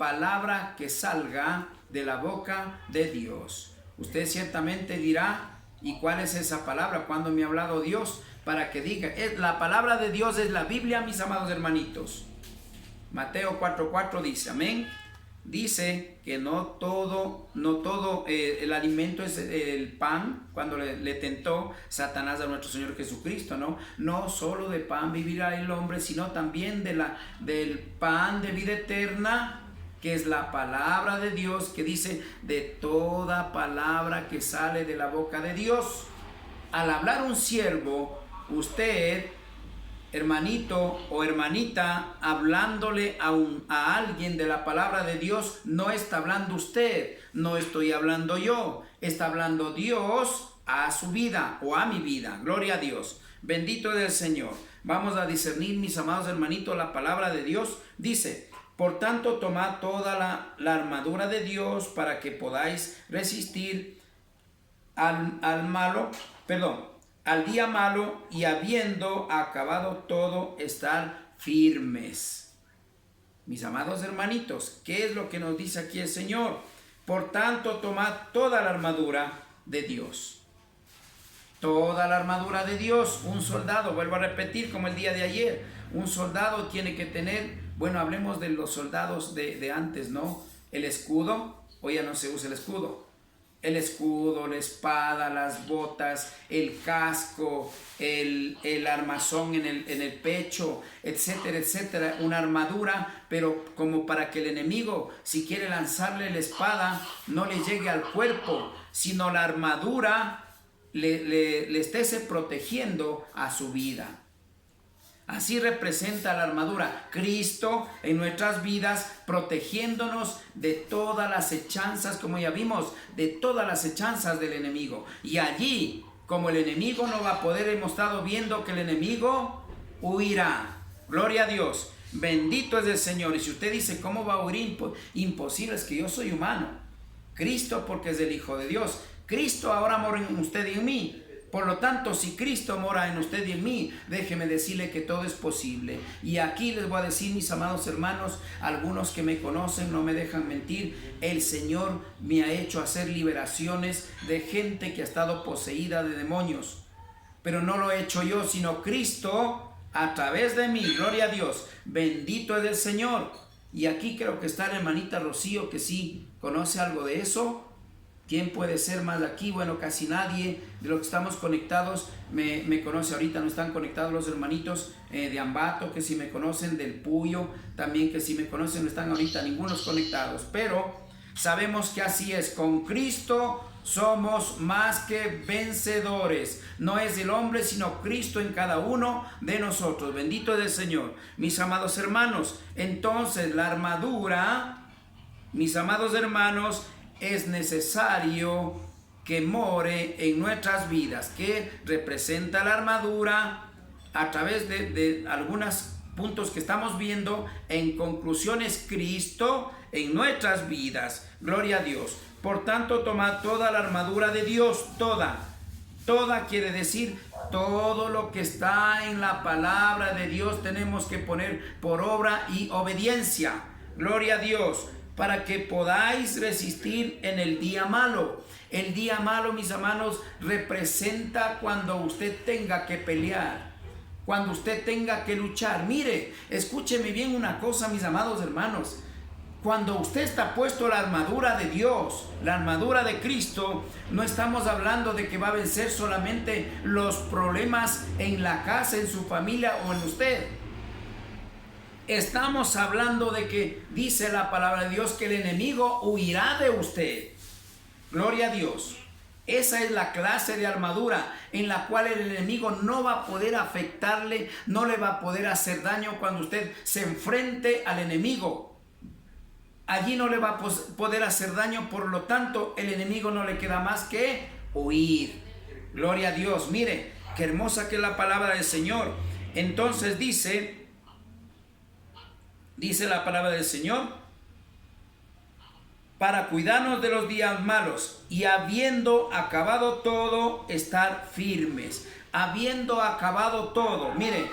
palabra que salga de la boca de Dios. Usted ciertamente dirá, ¿y cuál es esa palabra? ¿Cuándo me ha hablado Dios? Para que diga, la palabra de Dios es la Biblia, mis amados hermanitos. Mateo 4:4 dice, amén. Dice que no todo el alimento es el pan, cuando le tentó Satanás a nuestro Señor Jesucristo, ¿no? No solo de pan vivirá el hombre, sino también del pan de vida eterna, que es la palabra de Dios, que dice de toda palabra que sale de la boca de Dios. Al hablar un siervo, usted, hermanito o hermanita, hablándole a alguien de la palabra de Dios, no está hablando usted, no estoy hablando yo, está hablando Dios a su vida o a mi vida. Gloria a Dios, bendito es el Señor. Vamos a discernir, mis amados hermanitos, la palabra de Dios. Dice, por tanto, tomad toda la armadura de Dios para que podáis resistir al día malo, y habiendo acabado todo, estar firmes. Mis amados hermanitos, ¿qué es lo que nos dice aquí el Señor? Por tanto, tomad toda la armadura de Dios. Toda la armadura de Dios. Un soldado, vuelvo a repetir como el día de ayer, un soldado tiene que tener, bueno, hablemos de los soldados de antes, ¿no? El escudo, hoy ya no se usa el escudo. El escudo, la espada, las botas, el casco, el armazón en el pecho, etcétera, etcétera. Una armadura, pero como para que el enemigo, si quiere lanzarle la espada, no le llegue al cuerpo, sino la armadura le esté protegiendo a su vida. Así representa la armadura Cristo en nuestras vidas, protegiéndonos de todas las hechanzas, como ya vimos, de todas las hechanzas del enemigo. Y allí, como el enemigo no va a poder, hemos estado viendo que el enemigo huirá. Gloria a Dios, bendito es el Señor. Y si usted dice, ¿cómo va a huir? Imposible, es que yo soy humano. Cristo, porque es el Hijo de Dios. Cristo ahora mora en usted y en mí. Por lo tanto, si Cristo mora en usted y en mí, déjeme decirle que todo es posible. Y aquí les voy a decir, mis amados hermanos, algunos que me conocen no me dejan mentir, el Señor me ha hecho hacer liberaciones de gente que ha estado poseída de demonios. Pero no lo he hecho yo, sino Cristo a través de mí. Gloria a Dios, bendito es el Señor. Y aquí creo que está la hermanita Rocío, que sí conoce algo de eso. ¿Quién puede ser más aquí? Bueno, casi nadie de los que estamos conectados me conoce ahorita. No están conectados los hermanitos de Ambato, que sí me conocen, del Puyo, también que sí me conocen. No están ahorita ningunos conectados, pero sabemos que así es. Con Cristo somos más que vencedores. No es el hombre, sino Cristo en cada uno de nosotros. Bendito es el Señor. Mis amados hermanos, entonces la armadura, mis amados hermanos, es necesario que more en nuestras vidas, que representa la armadura a través de algunos puntos que estamos viendo. En conclusión, es Cristo en nuestras vidas. Gloria a Dios. Por tanto, tomad toda la armadura de Dios, toda quiere decir todo lo que está en la palabra de Dios tenemos que poner por obra y obediencia. Gloria a Dios. Para que podáis resistir en el día malo. El día malo, mis hermanos, representa cuando usted tenga que pelear, cuando usted tenga que luchar. Mire, escúcheme bien una cosa, mis amados hermanos. Cuando usted está puesto la armadura de Dios, la armadura de Cristo, no estamos hablando de que va a vencer solamente los problemas en la casa, en su familia o en usted. Estamos hablando de que dice la palabra de Dios que el enemigo huirá de usted. Gloria a Dios. Esa es la clase de armadura en la cual el enemigo no va a poder afectarle, no le va a poder hacer daño cuando usted se enfrente al enemigo. Allí no le va a poder hacer daño, por lo tanto el enemigo no le queda más que huir. Gloria a Dios. Mire, qué hermosa que es la palabra del Señor. Entonces dice la palabra del Señor, para cuidarnos de los días malos y habiendo acabado todo, estar firmes. Habiendo acabado todo. Mire,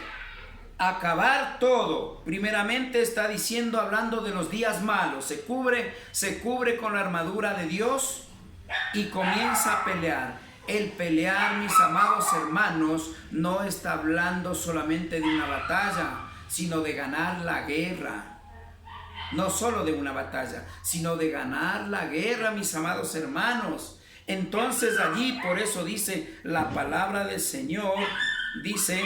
acabar todo. Primeramente está diciendo, hablando de los días malos, se cubre con la armadura de Dios y comienza a pelear. El pelear, mis amados hermanos, no está hablando solamente de una batalla, sino de ganar la guerra. No solo de una batalla, sino de ganar la guerra, mis amados hermanos. Entonces allí, por eso dice la palabra del Señor, dice,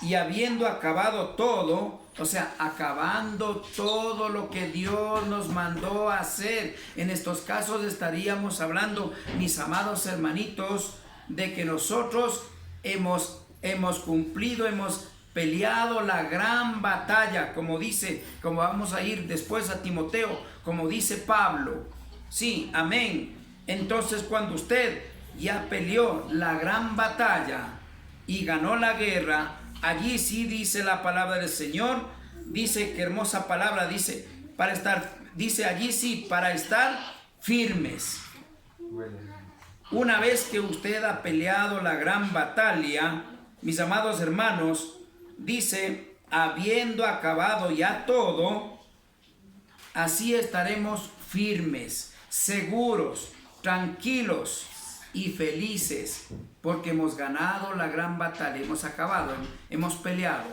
y habiendo acabado todo, o sea, acabando todo lo que Dios nos mandó a hacer. En estos casos estaríamos hablando, mis amados hermanitos, de que nosotros hemos cumplido, hemos peleado la gran batalla, como dice, como vamos a ir después a Timoteo, como dice Pablo. Sí, amén. Entonces, cuando usted ya peleó la gran batalla y ganó la guerra, allí sí dice la palabra del Señor, dice, qué hermosa palabra, dice, dice allí sí, para estar firmes. Una vez que usted ha peleado la gran batalla, mis amados hermanos, dice, habiendo acabado ya todo, así estaremos firmes, seguros, tranquilos y felices, porque hemos ganado la gran batalla, hemos acabado, hemos peleado.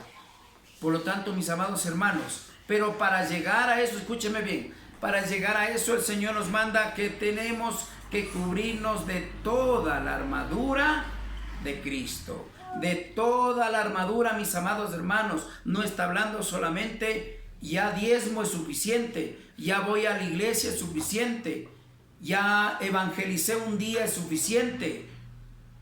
Por lo tanto, mis amados hermanos, pero para llegar a eso, escúcheme bien, para llegar a eso el Señor nos manda que tenemos que cubrirnos de toda la armadura de Cristo. De toda la armadura, mis amados hermanos. No está hablando solamente ya diezmo es suficiente, ya voy a la iglesia es suficiente, ya evangelicé un día es suficiente,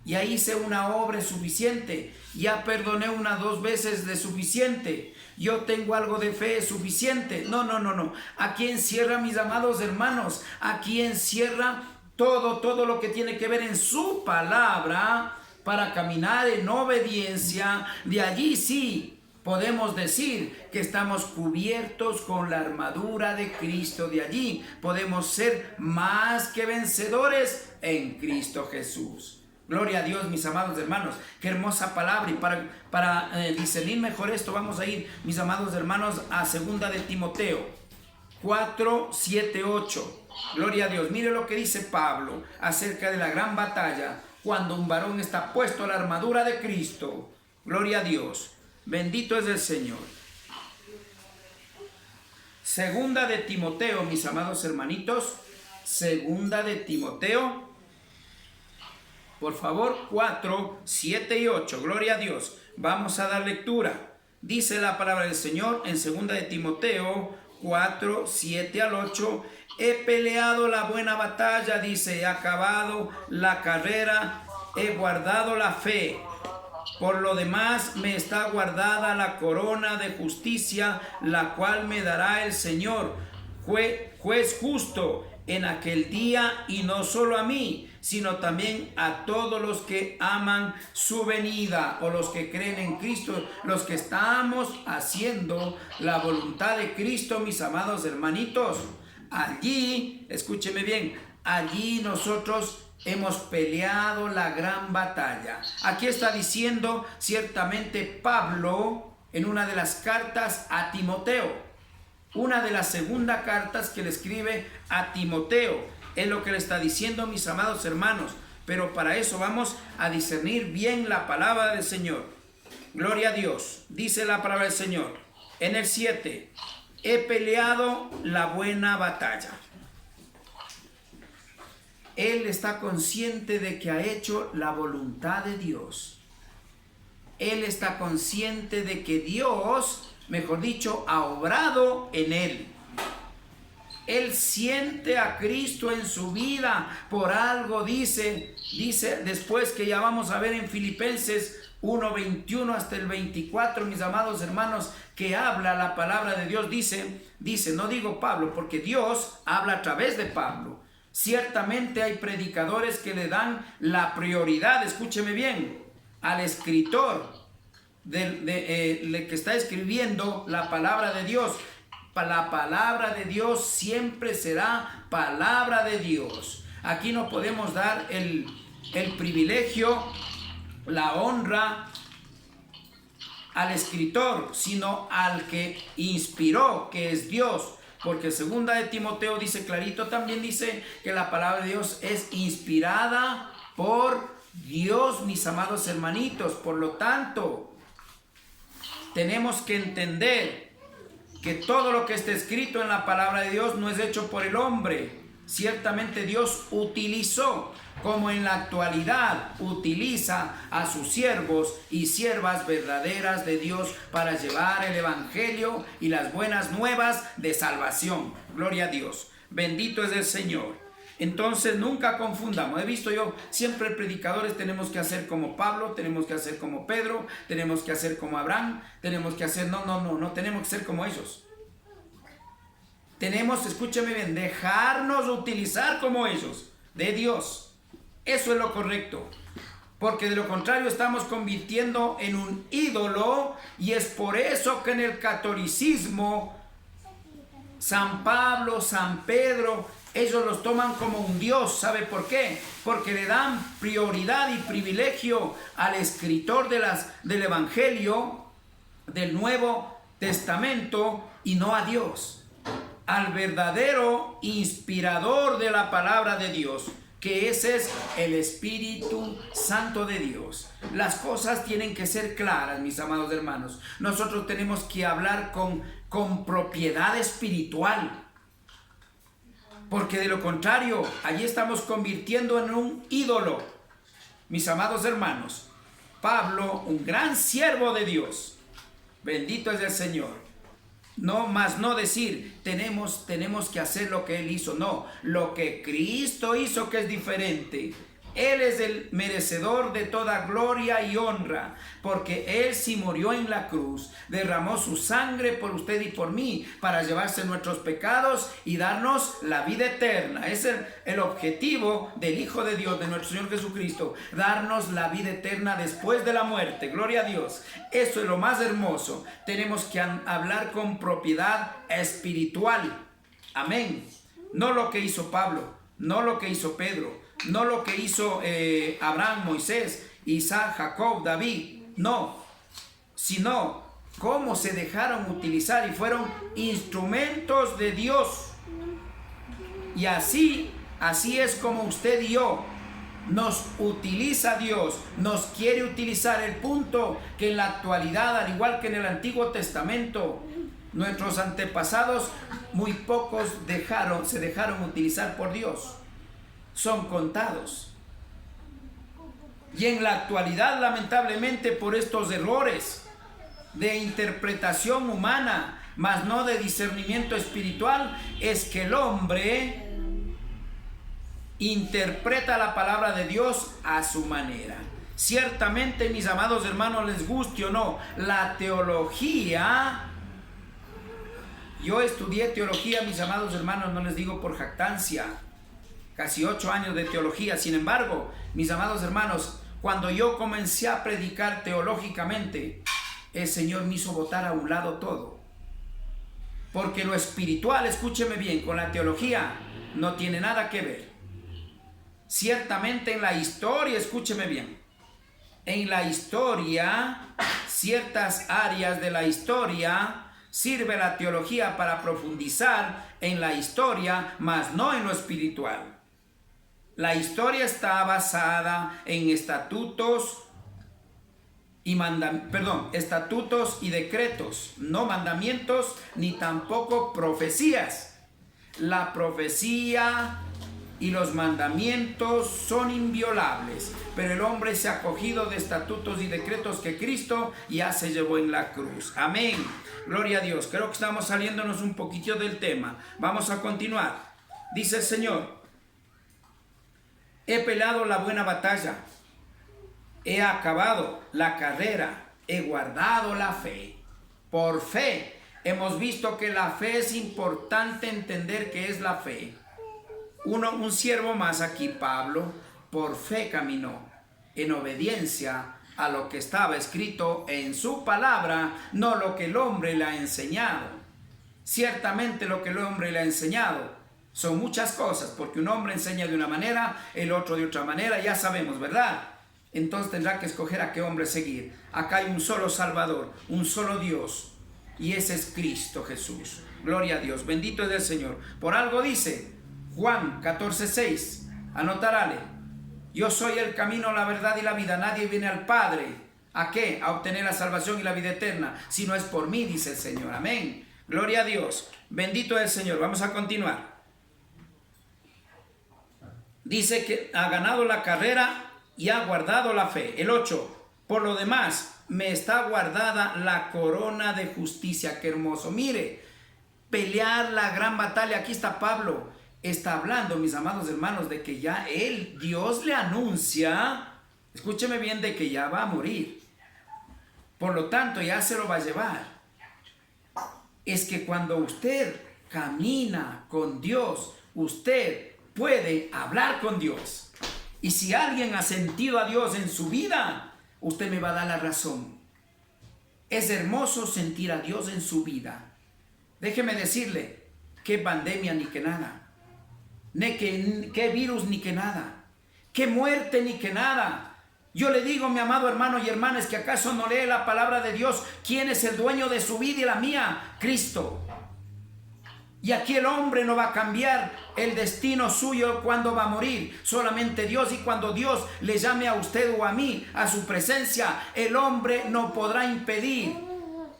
ya hice una obra es suficiente, ya perdoné 2 veces de suficiente, yo tengo algo de fe es suficiente. No. Aquí encierra, mis amados hermanos, aquí encierra todo lo que tiene que ver en su palabra para caminar en obediencia. De allí sí podemos decir que estamos cubiertos con la armadura de Cristo. De allí podemos ser más que vencedores en Cristo Jesús. Gloria a Dios, mis amados hermanos. Qué hermosa palabra. Y para discernir mejor esto, vamos a ir, mis amados hermanos, a 2 de Timoteo 4, 7, 8. Gloria a Dios. Mire lo que dice Pablo acerca de la gran batalla, cuando un varón está puesto a la armadura de Cristo. Gloria a Dios. Bendito es el Señor. 2 de Timoteo, mis amados hermanitos. 2 de Timoteo, por favor, 4, 7 y 8. Gloria a Dios. Vamos a dar lectura. Dice la palabra del Señor en 2 de Timoteo 4, 7 al 8. He peleado la buena batalla, dice, he acabado la carrera, he guardado la fe. Por lo demás me está guardada la corona de justicia, la cual me dará el Señor, juez justo, en aquel día, y no solo a mí, sino también a todos los que aman su venida, o los que creen en Cristo, los que estamos haciendo la voluntad de Cristo, mis amados hermanitos. Allí, escúcheme bien, allí nosotros hemos peleado la gran batalla. Aquí está diciendo ciertamente Pablo en una de las cartas a Timoteo, una de las segundas cartas que le escribe a Timoteo. Es lo que le está diciendo, mis amados hermanos. Pero para eso vamos a discernir bien la palabra del Señor. Gloria a Dios. Dice la palabra del Señor en el 7. He peleado la buena batalla. Él está consciente de que ha hecho la voluntad de Dios. Él está consciente de que Dios, mejor dicho, ha obrado en él. Él siente a Cristo en su vida. Por algo dice después, que ya vamos a ver en Filipenses 1:21 hasta el 24, mis amados hermanos, que habla la palabra de Dios. Dice, no digo Pablo, porque Dios habla a través de Pablo. Ciertamente hay predicadores que le dan la prioridad, escúcheme bien, al escritor que está escribiendo la palabra de Dios. La palabra de Dios siempre será palabra de Dios. Aquí no podemos dar el privilegio, la honra al escritor, sino al que inspiró, que es Dios. Porque segunda de Timoteo dice clarito, también dice que la palabra de Dios es inspirada por Dios, mis amados hermanitos. Por lo tanto, tenemos que entender que todo lo que está escrito en la palabra de Dios no es hecho por el hombre. Ciertamente Dios utilizó, como en la actualidad utiliza a sus siervos y siervas verdaderas de Dios para llevar el evangelio y las buenas nuevas de salvación. Gloria a Dios. Bendito es el Señor. Entonces nunca confundamos. He visto yo, siempre predicadores tenemos que hacer como Pablo, tenemos que hacer como Pedro, tenemos que hacer como Abraham, tenemos que hacer, no tenemos que ser como ellos. Tenemos, escúcheme bien, dejarnos utilizar como ellos, de Dios. Eso es lo correcto. Porque de lo contrario estamos convirtiendo en un ídolo, y es por eso que en el catolicismo San Pablo, San Pedro, ellos los toman como un Dios. ¿Sabe por qué? Porque le dan prioridad y privilegio al escritor del Evangelio, del Nuevo Testamento, y no a Dios, al verdadero inspirador de la palabra de Dios, que ese es el Espíritu Santo de Dios. Las cosas tienen que ser claras, mis amados hermanos. Nosotros tenemos que hablar con propiedad espiritual, porque de lo contrario, allí estamos convirtiendo en un ídolo. Mis amados hermanos, Pablo, un gran siervo de Dios, bendito es el Señor. No más no decir, tenemos que hacer lo que Él hizo. No, lo que Cristo hizo, que es diferente. Él es el merecedor de toda gloria y honra, porque Él sí murió en la cruz, derramó su sangre por usted y por mí, para llevarse nuestros pecados y darnos la vida eterna. Ese es el objetivo del Hijo de Dios, de nuestro Señor Jesucristo, darnos la vida eterna después de la muerte. Gloria a Dios. Eso es lo más hermoso. Tenemos que hablar con propiedad espiritual. Amén. No lo que hizo Pablo, no lo que hizo Pedro, no lo que hizo Abraham, Moisés, Isaac, Jacob, David, no, sino cómo se dejaron utilizar y fueron instrumentos de Dios. Y así es como usted y yo nos utiliza Dios, nos quiere utilizar. El punto que en la actualidad, al igual que en el Antiguo Testamento, nuestros antepasados, muy pocos se dejaron utilizar por Dios. Son contados. Y en la actualidad, lamentablemente, por estos errores de interpretación humana, mas no de discernimiento espiritual, es que el hombre interpreta la palabra de Dios a su manera. Ciertamente, mis amados hermanos, les guste o no, la teología, yo estudié teología, mis amados hermanos, no les digo por jactancia, casi 8 años de teología. Sin embargo, mis amados hermanos, cuando yo comencé a predicar teológicamente, el Señor me hizo botar a un lado todo. Porque lo espiritual, escúcheme bien, con la teología no tiene nada que ver. Ciertamente en la historia, escúcheme bien, en la historia, ciertas áreas de la historia, sirve la teología para profundizar en la historia, mas no en lo espiritual. La historia está basada en estatutos y decretos, no mandamientos ni tampoco profecías. La profecía y los mandamientos son inviolables, pero el hombre se ha acogido de estatutos y decretos que Cristo ya se llevó en la cruz. Amén. Gloria a Dios. Creo que estamos saliéndonos un poquito del tema. Vamos a continuar. Dice el Señor: he peleado la buena batalla, he acabado la carrera, he guardado la fe. Por fe, hemos visto que la fe es importante entender qué es la fe. Un siervo más aquí, Pablo, por fe caminó en obediencia a lo que estaba escrito en su palabra, no lo que el hombre le ha enseñado. Ciertamente lo que el hombre le ha enseñado son muchas cosas, porque un hombre enseña de una manera, el otro de otra manera, ya sabemos, ¿verdad? entonces tendrá que escoger a qué hombre seguir. Acá hay un solo Salvador, un solo Dios, y ese es Cristo Jesús. Gloria a Dios, bendito es el Señor. Por algo dice Juan 14:6, anotarale: yo soy el camino, la verdad y la vida. Nadie viene al Padre, ¿a qué? A obtener la salvación y la vida eterna, si no es por mí, dice el Señor. Amén. Gloria a Dios, bendito es el Señor. Vamos a continuar. Dice que ha ganado la carrera y ha guardado la fe. El 8, por lo demás, me está guardada la corona de justicia. Qué hermoso. Mire, pelear la gran batalla. Aquí está Pablo. Está hablando, mis amados hermanos, de que ya él, Dios le anuncia, escúcheme bien, de que ya va a morir. Por lo tanto, ya se lo va a llevar. Es que cuando usted camina con Dios, usted puede hablar con Dios. Y si alguien ha sentido a Dios en su vida, usted me va a dar la razón. Es hermoso sentir a Dios en su vida. Déjeme decirle, qué pandemia ni que nada. Qué virus ni que nada. Qué muerte ni que nada. Yo le digo, mi amado hermano y hermana, es que acaso no lee la palabra de Dios. ¿Quién es el dueño de su vida y la mía? Cristo. Y aquí el hombre no va a cambiar el destino suyo cuando va a morir. Solamente Dios. Y cuando Dios le llame a usted o a mí a su presencia, el hombre no podrá impedir,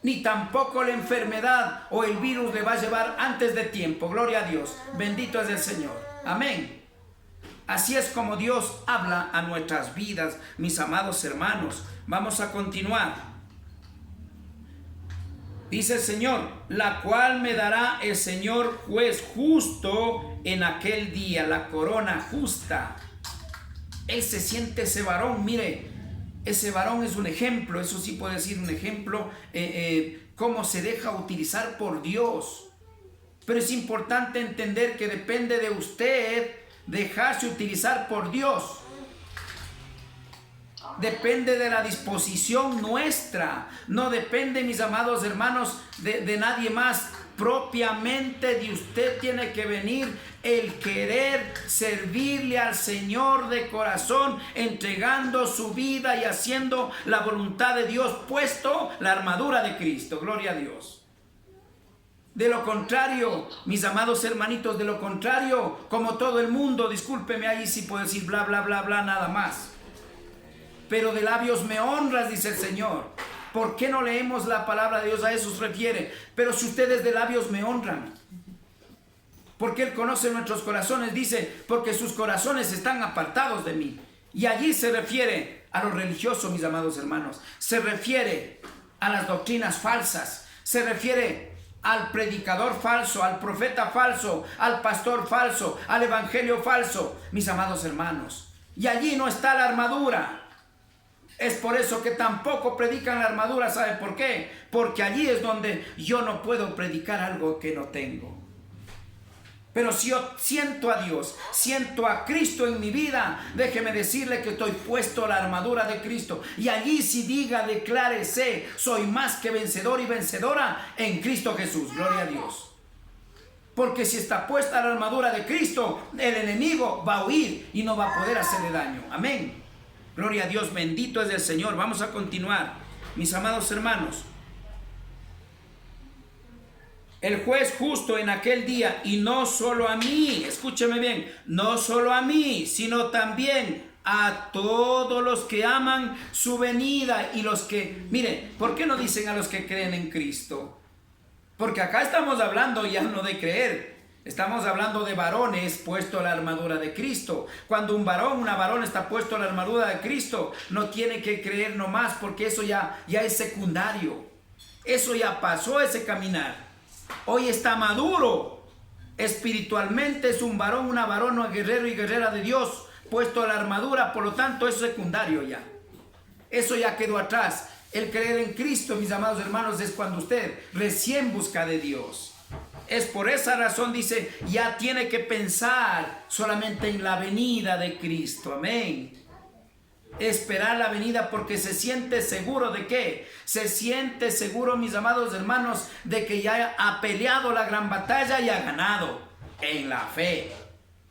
ni tampoco la enfermedad o el virus le va a llevar antes de tiempo. Gloria a Dios. Bendito es el Señor. Amén. Así es como Dios habla a nuestras vidas, mis amados hermanos. Vamos a continuar. Dice el Señor, la cual me dará el Señor juez justo en aquel día, la corona justa. Él se siente ese varón, mire, ese varón es un ejemplo, eso sí puede decir un ejemplo, cómo se deja utilizar por Dios. Pero es importante entender que depende de usted dejarse utilizar por Dios. Depende de la disposición nuestra. No depende, mis amados hermanos, de nadie más. Propiamente de usted tiene que venir el querer servirle al Señor de corazón, entregando su vida y haciendo la voluntad de Dios, puesto la armadura de Cristo. Gloria a Dios. De lo contrario, mis amados hermanitos, de lo contrario, como todo el mundo, discúlpeme, ahí sí puedo decir bla, bla, bla, bla, nada más. Pero de labios me honras, dice el Señor. ¿Por qué no leemos la palabra de Dios? A eso se refiere. Pero si ustedes de labios me honran, porque Él conoce nuestros corazones, dice, porque sus corazones están apartados de mí. Y allí se refiere a lo religioso, mis amados hermanos. Se refiere a las doctrinas falsas. Se refiere al predicador falso, al profeta falso, al pastor falso, al evangelio falso, mis amados hermanos. Y allí no está la armadura. Es por eso que tampoco predican la armadura. ¿Sabe por qué? Porque allí es donde yo no puedo predicar algo que no tengo. Pero si yo siento a Dios, siento a Cristo en mi vida, déjeme decirle que estoy puesto la armadura de Cristo. Y allí si diga, declárese, soy más que vencedor y vencedora en Cristo Jesús. Gloria a Dios. Porque si está puesta la armadura de Cristo, el enemigo va a huir y no va a poder hacerle daño. Amén. Gloria a Dios, bendito es el Señor. Vamos a continuar, mis amados hermanos. El juez justo en aquel día, y no solo a mí, escúcheme bien, no solo a mí, sino también a todos los que aman su venida y los que, miren, ¿por qué no dicen a los que creen en Cristo? Porque acá estamos hablando ya no de creer. Estamos hablando de varones puesto la armadura de Cristo. Cuando un varón, una varona está puesto la armadura de Cristo, no tiene que creer nomás, porque eso ya es secundario. Eso ya pasó ese caminar. Hoy está maduro. Espiritualmente es un varón, una varona, guerrero y guerrera de Dios, puesto la armadura, por lo tanto es secundario ya. Eso ya quedó atrás. El creer en Cristo, mis amados hermanos, es cuando usted recién busca de Dios. Es por esa razón, dice, ya tiene que pensar solamente en la venida de Cristo. Amén. Esperar la venida porque se siente seguro de qué. Se siente seguro, mis amados hermanos, de que ya ha peleado la gran batalla y ha ganado en la fe.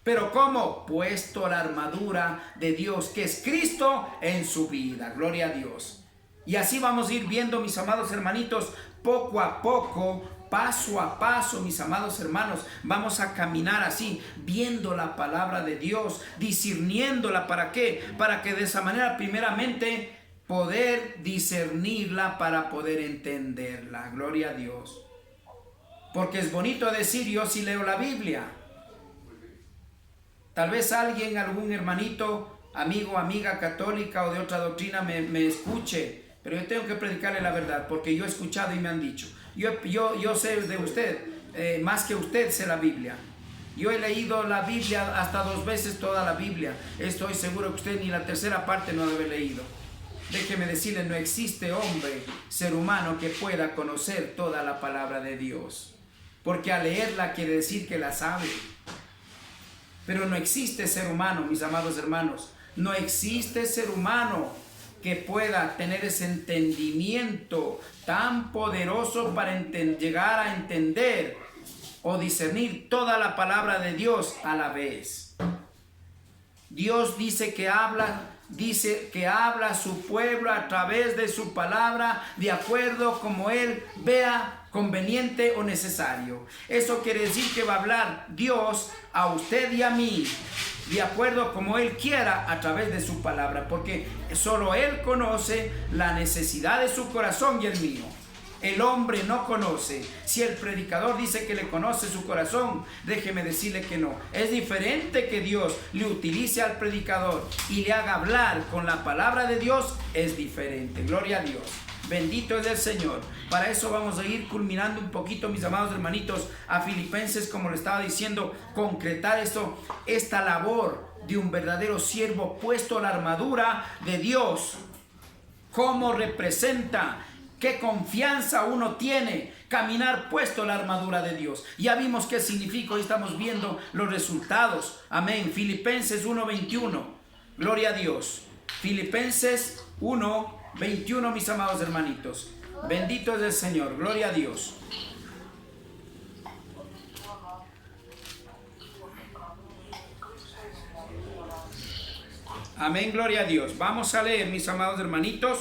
¿Pero cómo? Puesto la armadura de Dios, que es Cristo, en su vida. Gloria a Dios. Y así vamos a ir viendo, mis amados hermanitos, poco a poco, paso a paso, mis amados hermanos, vamos a caminar así, viendo la palabra de Dios, discerniéndola. ¿Para qué? Para que de esa manera, primeramente, poder discernirla para poder entenderla. Gloria a Dios. Porque es bonito decir, yo sí leo la Biblia. Tal vez alguien, algún hermanito, amigo, amiga católica o de otra doctrina me escuche, pero yo tengo que predicarle la verdad, porque yo he escuchado y me han dicho. Yo sé de usted, más que usted sé la Biblia. Yo he leído la Biblia hasta 2 veces toda la Biblia. Estoy seguro que usted ni la tercera parte no debe haber leído. Déjeme decirle, no existe hombre, ser humano, que pueda conocer toda la palabra de Dios. Porque al leerla quiere decir que la sabe. Pero no existe ser humano, mis amados hermanos. No existe ser humano que pueda tener ese entendimiento tan poderoso para llegar a entender o discernir toda la palabra de Dios a la vez. Dios dice que habla a su pueblo a través de su palabra, de acuerdo como Él vea conveniente o necesario. Eso quiere decir que va a hablar Dios a usted y a mí, de acuerdo como Él quiera, a través de su palabra, porque solo Él conoce la necesidad de su corazón y el mío. El hombre no conoce. Si el predicador dice que le conoce su corazón, déjeme decirle que no. Es diferente que Dios le utilice al predicador y le haga hablar con la palabra de Dios. Es diferente. Gloria a Dios. Bendito es el Señor. Para eso vamos a ir culminando un poquito, mis amados hermanitos, a Filipenses, como le estaba diciendo, concretar esta labor de un verdadero siervo puesto a la armadura de Dios. ¿Cómo representa? ¿Qué confianza uno tiene? Caminar puesto la armadura de Dios. Ya vimos qué significa y estamos viendo los resultados. Amén. Filipenses 1:21. Gloria a Dios. Filipenses 1:21, mis amados hermanitos. Bendito es el Señor. Gloria a Dios. Amén. Gloria a Dios. Vamos a leer, mis amados hermanitos.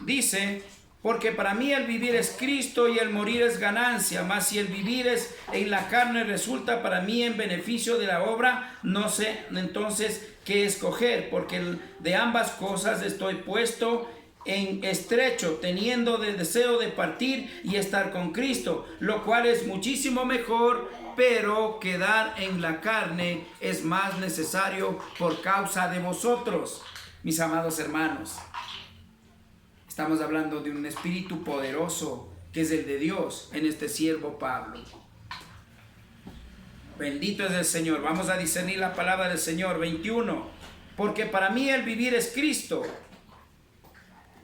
Dice: porque para mí el vivir es Cristo y el morir es ganancia, mas si el vivir es en la carne resulta para mí en beneficio de la obra, no sé entonces qué escoger, porque de ambas cosas estoy puesto en estrecho, teniendo el deseo de partir y estar con Cristo, lo cual es muchísimo mejor, pero quedar en la carne es más necesario por causa de vosotros, mis amados hermanos. Estamos hablando de un espíritu poderoso que es el de Dios en este siervo Pablo. Bendito es el Señor. Vamos a discernir la palabra del Señor. 21. Porque para mí el vivir es Cristo.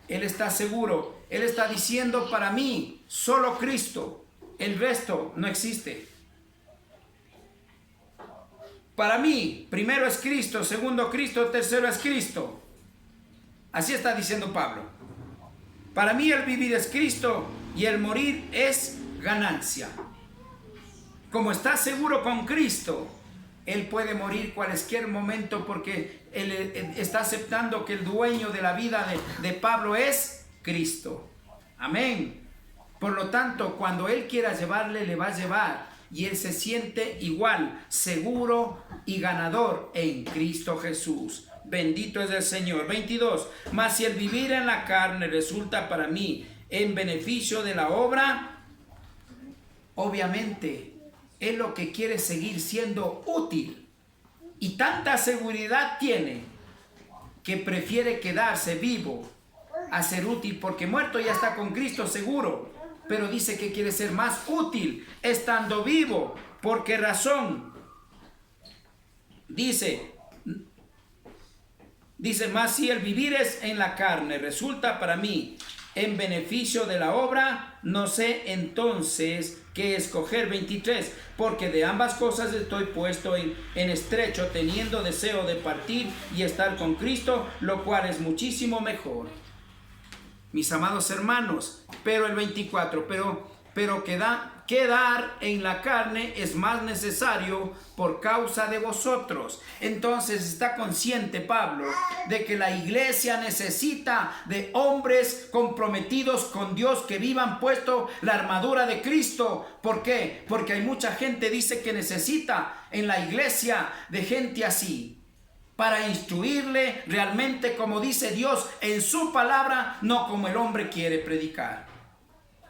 Él está seguro. Él está diciendo: para mí solo Cristo. El resto no existe. Para mí primero es Cristo, segundo Cristo, tercero es Cristo. Así está diciendo Pablo. Para mí el vivir es Cristo y el morir es ganancia. Como está seguro con Cristo, él puede morir cualquier momento, porque él está aceptando que el dueño de la vida de Pablo es Cristo. Amén. Por lo tanto, cuando él quiera llevarle, le va a llevar. Y él se siente igual, seguro y ganador en Cristo Jesús. Bendito es el Señor. 22. Mas si el vivir en la carne resulta para mí en beneficio de la obra, obviamente él lo que quiere es seguir siendo útil. Y tanta seguridad tiene que prefiere quedarse vivo a ser útil, porque muerto ya está con Cristo seguro. Pero dice que quiere ser más útil estando vivo. ¿Por qué razón? Dice, más si el vivir es en la carne resulta para mí en beneficio de la obra, no sé entonces qué escoger. 23. Porque de ambas cosas estoy puesto en estrecho, teniendo deseo de partir y estar con Cristo, lo cual es muchísimo mejor. Mis amados hermanos, pero el 24, pero quedar en la carne es más necesario por causa de vosotros. Entonces está consciente Pablo de que la iglesia necesita de hombres comprometidos con Dios que vivan puesto la armadura de Cristo. ¿Por qué? Porque hay mucha gente dice que necesita en la iglesia de gente así, para instruirle realmente como dice Dios en su palabra, no como el hombre quiere predicar,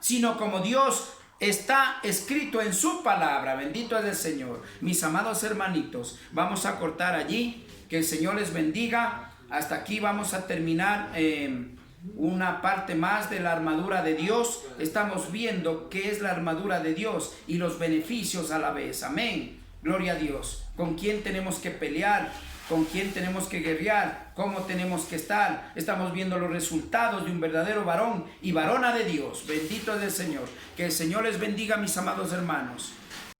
sino como Dios está escrito en su palabra. Bendito es el Señor. Mis amados hermanitos, vamos a cortar allí. Que el Señor les bendiga. Hasta aquí vamos a terminar una parte más de la armadura de Dios. Estamos viendo qué es la armadura de Dios y los beneficios a la vez. Amén. Gloria a Dios. ¿Con quién tenemos que pelear? ¿Con quién tenemos que guerrear? ¿Cómo tenemos que estar? Estamos viendo los resultados de un verdadero varón y varona de Dios. Bendito es el Señor. Que el Señor les bendiga, mis amados hermanos.